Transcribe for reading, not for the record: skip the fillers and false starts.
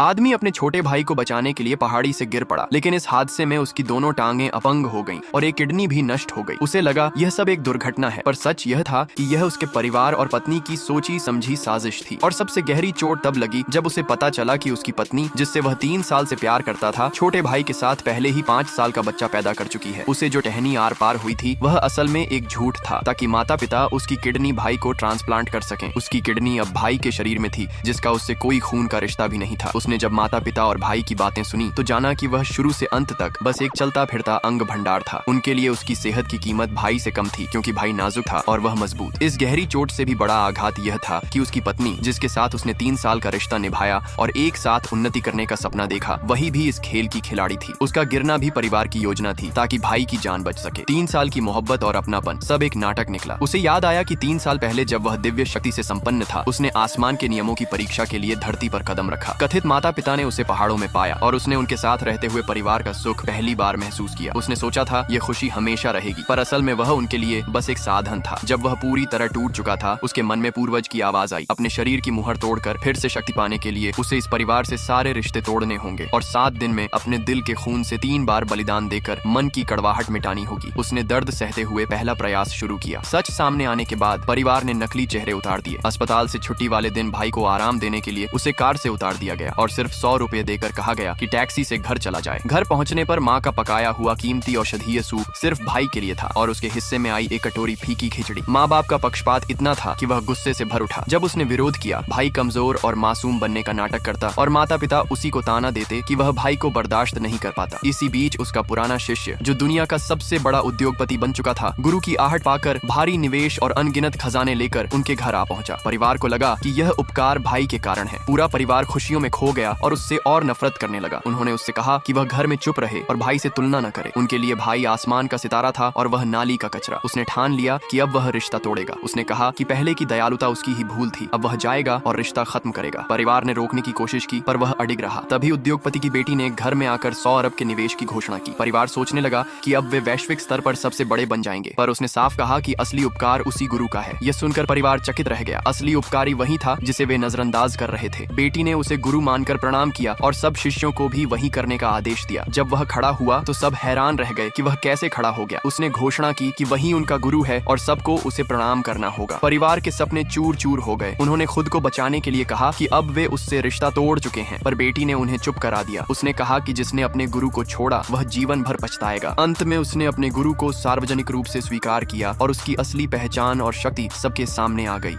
आदमी अपने छोटे भाई को बचाने के लिए पहाड़ी से गिर पड़ा, लेकिन इस हादसे में उसकी दोनों टांगें अपंग हो गईं और एक किडनी भी नष्ट हो गई। उसे लगा यह सब एक दुर्घटना है, पर सच यह था कि यह उसके परिवार और पत्नी की सोची समझी साजिश थी। और सबसे गहरी चोट तब लगी जब उसे पता चला कि उसकी पत्नी, जिससे वह 3 साल से प्यार करता था, छोटे भाई के साथ पहले ही 5 साल का बच्चा पैदा कर चुकी है। उसे जो टहनी आर पार हुई थी वह असल में एक झूठ था, ताकि माता पिता उसकी किडनी भाई को ट्रांसप्लांट कर सकें। उसकी किडनी अब भाई के शरीर में थी, जिसका उससे कोई खून का रिश्ता भी नहीं था। उसने जब माता पिता और भाई की बातें सुनी तो जाना कि वह शुरू से अंत तक बस एक चलता फिरता अंग भंडार था। उनके लिए उसकी सेहत की कीमत भाई से कम थी, क्योंकि भाई नाजुक था और वह मजबूत। इस गहरी चोट से भी बड़ा आघात यह था कि उसकी पत्नी, जिसके साथ उसने 3 साल का रिश्ता निभाया और एक साथ उन्नति करने का सपना देखा, वही भी इस खेल की खिलाड़ी थी। उसका गिरना भी परिवार की योजना थी, ताकि भाई की जान बच सके। 3 साल की मोहब्बत और अपनापन सब एक नाटक निकला। उसे याद आया कि 3 साल पहले जब वह दिव्य शक्ति से संपन्न था, उसने आसमान के नियमों की परीक्षा के लिए धरती पर कदम रखा। कथित माता पिता ने उसे पहाड़ों में पाया और उसने उनके साथ रहते हुए परिवार का सुख पहली बार महसूस किया। उसने सोचा था ये खुशी हमेशा रहेगी, पर असल में वह उनके लिए बस एक साधन था। जब वह पूरी तरह टूट चुका था, उसके मन में पूर्वज की आवाज आई, अपने शरीर की मुहर तोड़कर फिर से शक्ति पाने के लिए उसे इस परिवार से सारे रिश्ते तोड़ने होंगे और 7 दिन में अपने दिल के खून से 3 बार बलिदान देकर मन की कड़वाहट मिटानी होगी। उसने दर्द सहते हुए पहला प्रयास शुरू किया। सच सामने आने के बाद परिवार ने नकली चेहरे उतार दिए। अस्पताल से छुट्टी वाले दिन भाई को आराम देने के लिए उसे कार से उतार दिया गया और सिर्फ 100 रुपए देकर कहा गया कि टैक्सी से घर चला जाए। घर पहुंचने पर माँ का पकाया हुआ कीमती औषधीय सूप सिर्फ भाई के लिए था और उसके हिस्से में आई एक कटोरी फीकी खिचड़ी। माँ बाप का पक्षपात इतना था कि वह गुस्से से भर उठा। जब उसने विरोध किया, भाई कमजोर और मासूम बनने का नाटक करता और माता पिता उसी को ताना देते कि वह भाई को बर्दाश्त नहीं कर पाता। इसी बीच उसका पुराना शिष्य, जो दुनिया का सबसे बड़ा उद्योगपति बन चुका था, गुरु की आहट पाकर भारी निवेश और अनगिनत खजाने लेकर उनके घर आ पहुंचा। परिवार को लगा कि यह उपकार भाई के कारण है। पूरा परिवार खुशियों में खो गया और उससे और नफरत करने लगा। उन्होंने उससे कहा कि वह घर में चुप रहे और भाई से तुलना न करे। उनके लिए भाई आसमान का सितारा था और वह नाली का कचरा। उसने ठान लिया कि अब वह रिश्ता तोड़ेगा। उसने कहा कि पहले की दयालुता उसकी ही भूल थी, अब वह जाएगा और रिश्ता खत्म करेगा। परिवार ने रोकने की कोशिश की, पर वह अडिग रहा। तभी उद्योगपति की बेटी ने घर में आकर 100 अरब के निवेश की घोषणा की। परिवार सोचने लगा कि अब वे वैश्विक स्तर पर सबसे बड़े बन जाएंगे, पर उसने साफ कहा कि असली उपकार उसी गुरु का है। यह सुनकर परिवार चकित रह गया। असली उपकारी वही था जिसे वे नजरअंदाज कर रहे थे। बेटी ने उसे गुरु मानकर प्रणाम किया और सब शिष्यों को भी वही करने का आदेश दिया। जब वह खड़ा हुआ तो सब हैरान रह गए कि वह कैसे खड़ा हो गया। उसने घोषणा की कि वही उनका गुरु है और सबको उसे प्रणाम करना होगा। परिवार के सपने चूर चूर हो गए। उन्होंने खुद को बचाने के लिए कहा कि अब वे उससे रिश्ता तोड़ चुके हैं, पर बेटी ने उन्हें चुप करा दिया। उसने कहा कि जिसने अपने गुरु को छोड़ा वह जीवन भर पछताएगा। अंत में उसने अपने गुरु को सार्वजनिक रूप से स्वीकार किया और उसकी असली पहचान और शक्ति सबके सामने आ गई।